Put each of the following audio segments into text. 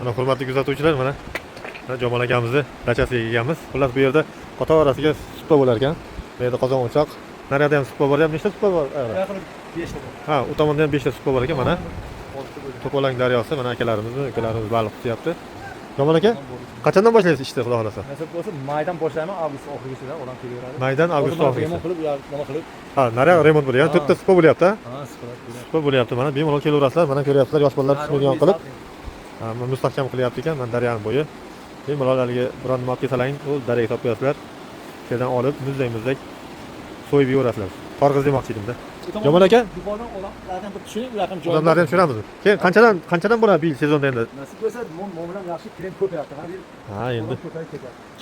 Mana hurmatli kuzatuvchilar, mana Jomol akamizni dachasiga kelganmiz. Xullas bu yerda qator orasiga supa bo'lar ekan. Bu yerda qozon o'choq, naryoqda ham supa bor. Nechta supa bor? Yaqin 5 ta bor. Ha, u tomonda ham 5 ta supa bor ekan. Mana To'polang daryosi, mana ukalarimiz baliq tutyapti. Jomol aka, qachondan boshlaysiz ishni, xudo xolasa? Nasib bo'lsa, maydan boshlayman, avgust oxirigacha odam kelaveradi. Maydan avgust oxirigacha. Remont qilib, nima qilib. Ha, naryoq remont bo'lyapti. 4 ta supa bo'lyapti. Ha, Supa bo'lyapti. Mana bemalol kelaverasizlar. Mana ko'ryapsizlar, yosh bolalar tushmaydigan qilib. Ha, mustahkam qilyapti ekan. Mana daryoni bo'yi. Bemalol haliga biron nima olib kelsalang, u daryoga topib qo'yasizlar. Yerdan olib, muzday so'yib yuborasizlar. Torg'iz demoqchi edim-da. Jomol aka, do'kondan odamlardan bir tushing, ulardan joy. odamlarni ham tushiramiz. Keyin qanchadan bo'ladi bil sezonda endi? Nasib bo'lsa, mo'milam yaxshi krem ko'payapti. Ha, endi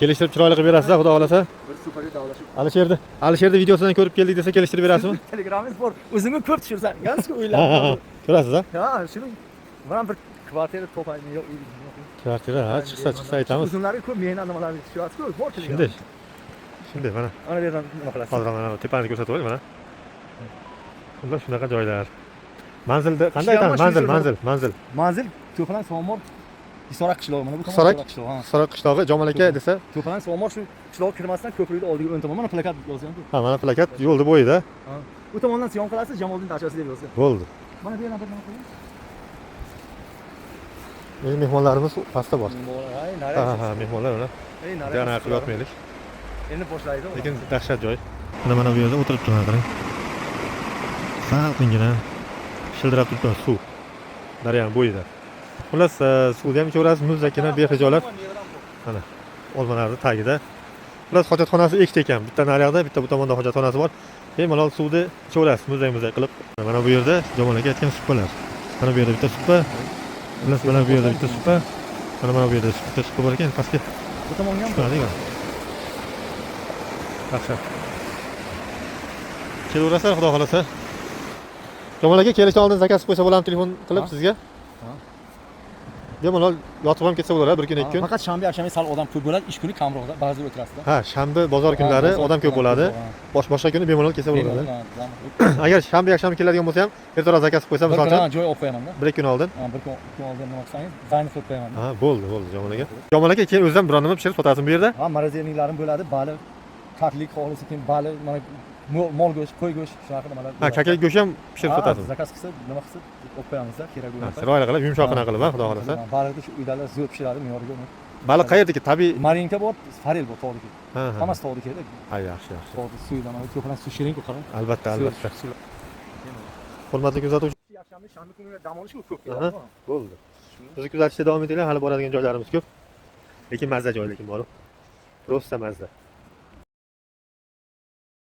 kelishtirib chiroyli qilib berasiz, xudo xolasa. Bir supaga davlashib. Alishirni videosidan ko'rib keldik desa kelishtirib berasizmi? Telegramingiz bor. O'zimni ko'p tushirsan, gansku o'ylab. Ko'rasiz, ha? Ha, shuni mana bir kvartira topaymi yo'q. Kvartira, ha, chiqsa aytamiz. O'zimlarga ko'p mehnat nimalarni tushyapsiz-ku, bor Shunday, mana. Ana bu yerdan nima qilasiz? Hozir mana tepani ko'rsatib qo'ying, mana. Bunlar shunaqa joylar. Manzilda qanday aytamiz? Manzil. Manzil To'palan Somor Hisorak qishlog'i, mana bu Hisorak qishlog'i, ha. Hisorak qishlog'i, Jomol aka desa, To'palan Somor shu qishloq kirmasdan ko'prikni oldiga o'ng tomon mana plakat yozgan-ku. ha, mana plakat yo'lda bo'yida. Ha. Bu tomondan siyon qilasiz, Jamoliddin dachasi deb yozgan. Bo'ldi. Mana bu yerdan bir nima qiling? Endi mehmonlarimiz pastda bor. Ha, mehmonlar mana. Yana qilib yotmaylik. Endi boshlaydi. Lekin dahshat joy. Mana bu yerda o'tiribdi, mana qarang. Salqingina shildirab turibdi suv. Daryoning bo'yida. Xullas, suvda ham ichaverasiz, muzdagina behijolat. Mana olmalarning tagida. Xullas, hojatxonasi ikkita ekan. Bitta naryoqda, bitta bu tomonda hojatxonasi bor. Bemalol suvda ichaverasiz, muzday qilib. Mana bu yerda Jomol aka aytgan supalar. Mana bu yerda bitta supa. Xullas, mana bu yerda bitta supa. Mana bu yerda bitta supa bor ekan, pastga. Bu tomonga ham Qaradik. Yaxshi. Kelaverasizlar, xudo xolasa. Jomol aka, kelishdan oldin zakaz qo'ysa bo'ladimi telefon qilib sizga? Ha. Bemalol yotib ham ketsa bo'lar, bir kun, ikki kun. Faqat shanba, yakshanba sal odam ko'p bo'ladi, ish kuni kamroqda, ba'zida o'tirasizda. Ha, shanba, bozor kunlari odam ko'p bo'ladi. Boshqa kuni bemalol kelsa bo'ladi. Agar shanba, yakshanba keladigan bo'lsa ham, ertaroq zakaz qo'ysa, masalan, joy olib qo'yaman-da. bir kun oldin. Ha, bir kun oldin nima qilsangiz, zayn qilib qo'yaman. Ha, bo'ldi, Jomol aka. Jomol aka, keyin o'zidan biron nima pishirib sotasizmi bu yerda? Ha, maraziyaninklarim bo'ladi, baliq, kaklik xohlasa, keyin baliq, mana mol go'sht, qo'y go'sht, shunaqa nimalar. Ha, kakalik go'sht ham pishirib sotasizmi? Zakaz qilsa, nima qilsa, olib qo'yamiz-da, kerak bo'lsa. Chiroyli qilib, yumshoqina qilib, xudo xolasa. Baliqni shu uydalar zo'r pishiradi, me'yoriga. Baliq qayerdaki? Tabiiy Marinka bor, farel bor, tog'dagi. Ha. Hammasi tog'dagi. Ha, yaxshi. Tog'da suvdan, mana ko'plar suv shirin-ku qarang. Albatta. Hurmatli kuzatuvchi, Yakshanba, shanba kuni dam olish ko'p Aha. keladi. bo'ldi. Bizni kuzatishda davom etinglar, hali boradigan joylarimiz ko'p. Lekin mazza joy, lekin bor. Rosta mazza.